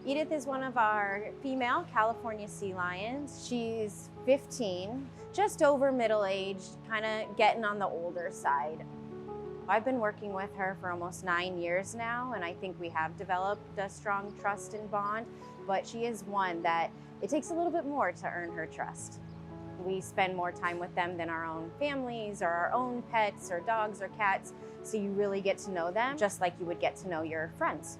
Edith is one of our female California sea lions. She's 15, just over middle-aged, kind of getting on the older side. I've been working with her for almost 9 years now, and I think we have developed a strong trust and bond, but she is one that it takes a little bit more to earn her trust. We spend more time with them than our own families or our own pets or dogs or cats, so you really get to know them just like you would get to know your friends.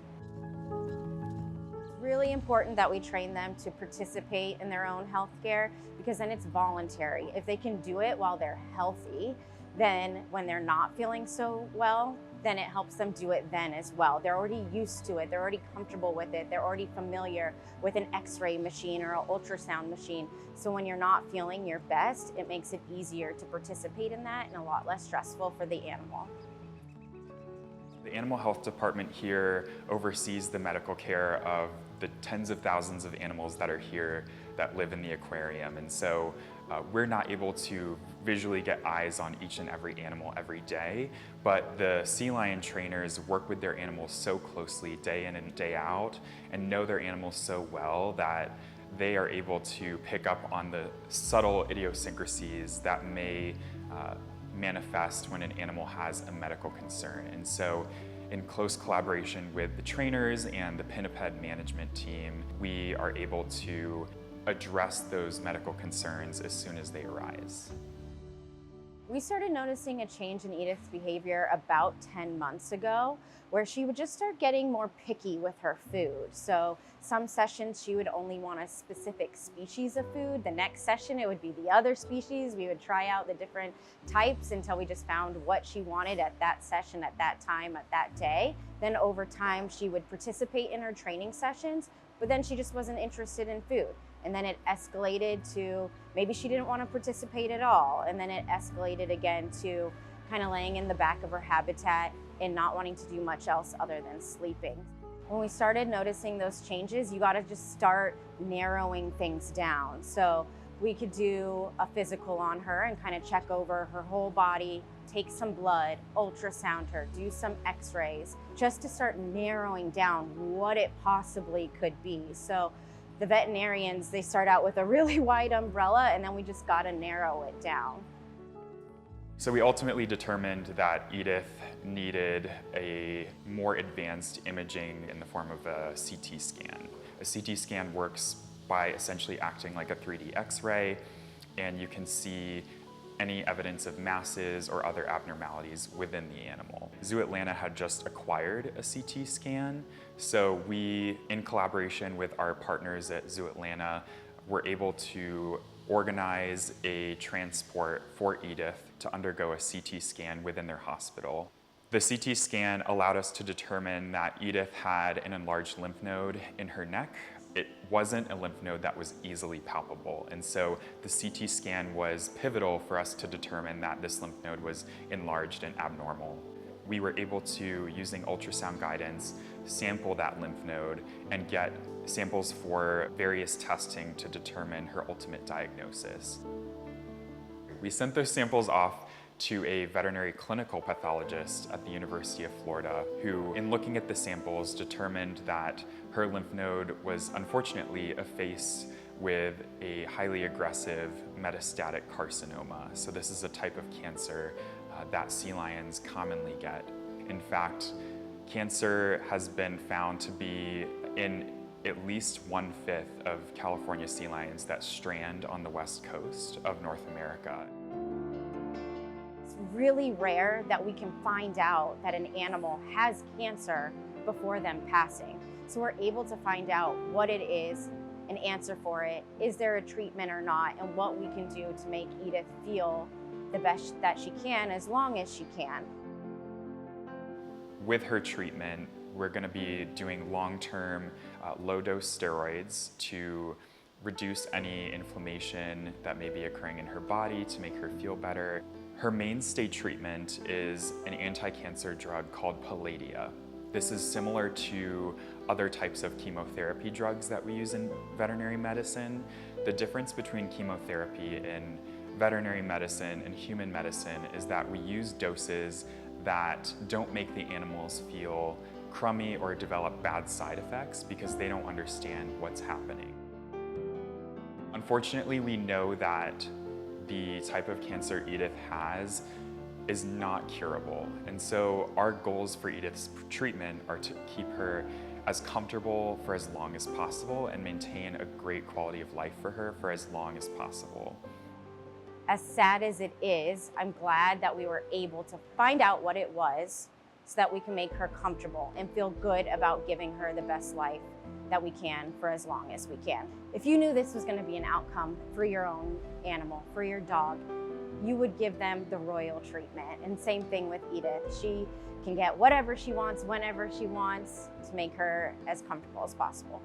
It's really important that we train them to participate in their own healthcare because then it's voluntary. If they can do it while they're healthy, then when they're not feeling so well, then it helps them do it then as well. They're already used to it, they're already comfortable with it, they're already familiar with an x-ray machine or an ultrasound machine. So when you're not feeling your best, it makes it easier to participate in that and a lot less stressful for the animal. The animal health department here oversees the medical care of the tens of thousands of animals that are here that live in the aquarium. And so we're not able to visually get eyes on each and every animal every day, but the sea lion trainers work with their animals so closely day in and day out and know their animals so well that they are able to pick up on the subtle idiosyncrasies that may manifest when an animal has a medical concern. And so in close collaboration with the trainers and the pinniped management team, we are able to address those medical concerns as soon as they arise. We started noticing a change in Edith's behavior about 10 months ago, where she would just start getting more picky with her food. So some sessions she would only want a specific species of food. The next session it would be the other species. We would try out the different types until we just found what she wanted at that session, at that time, at that day. Then over time she would participate in her training sessions, but then she just wasn't interested in food. And then it escalated to maybe she didn't want to participate at all. And then it escalated again to kind of laying in the back of her habitat and not wanting to do much else other than sleeping. When we started noticing those changes, you got to just start narrowing things down. So we could do a physical on her and kind of check over her whole body, take some blood, ultrasound her, do some x-rays, just to start narrowing down what it possibly could be. So the veterinarians, they start out with a really wide umbrella and then we just got to narrow it down. So we ultimately determined that Edith needed a more advanced imaging in the form of a CT scan. A CT scan works by essentially acting like a 3D X-ray, and you can see any evidence of masses or other abnormalities within the animal. Zoo Atlanta had just acquired a CT scan, so we, in collaboration with our partners at Zoo Atlanta, were able to organize a transport for Edith to undergo a CT scan within their hospital. The CT scan allowed us to determine that Edith had an enlarged lymph node in her neck. It wasn't a lymph node that was easily palpable, and so the CT scan was pivotal for us to determine that this lymph node was enlarged and abnormal. We were able to, using ultrasound guidance, sample that lymph node and get samples for various testing to determine her ultimate diagnosis. We sent those samples off to a veterinary clinical pathologist at the University of Florida, who, in looking at the samples, determined that her lymph node was unfortunately effaced with a highly aggressive metastatic carcinoma. So this is a type of cancer that sea lions commonly get. In fact, cancer has been found to be in at least 1/5 of California sea lions that strand on the west coast of North America. It's really rare that we can find out that an animal has cancer before them passing. So we're able to find out what it is, an answer for it, is there a treatment or not, and what we can do to make Edith feel the best that she can as long as she can. With her treatment, we're going to be doing long-term low-dose steroids to reduce any inflammation that may be occurring in her body to make her feel better. Her mainstay treatment is an anti-cancer drug called Palladia. This is similar to other types of chemotherapy drugs that we use in veterinary medicine. The difference between chemotherapy in veterinary medicine and human medicine is that we use doses that don't make the animals feel crummy or develop bad side effects because they don't understand what's happening. Unfortunately, we know that the type of cancer Edith has is not curable. And so our goals for Edith's treatment are to keep her as comfortable for as long as possible and maintain a great quality of life for her for as long as possible. As sad as it is, I'm glad that we were able to find out what it was so that we can make her comfortable and feel good about giving her the best life that we can for as long as we can. If you knew this was going to be an outcome for your own animal, for your dog, you would give them the royal treatment. And same thing with Edith. She can get whatever she wants, whenever she wants, to make her as comfortable as possible.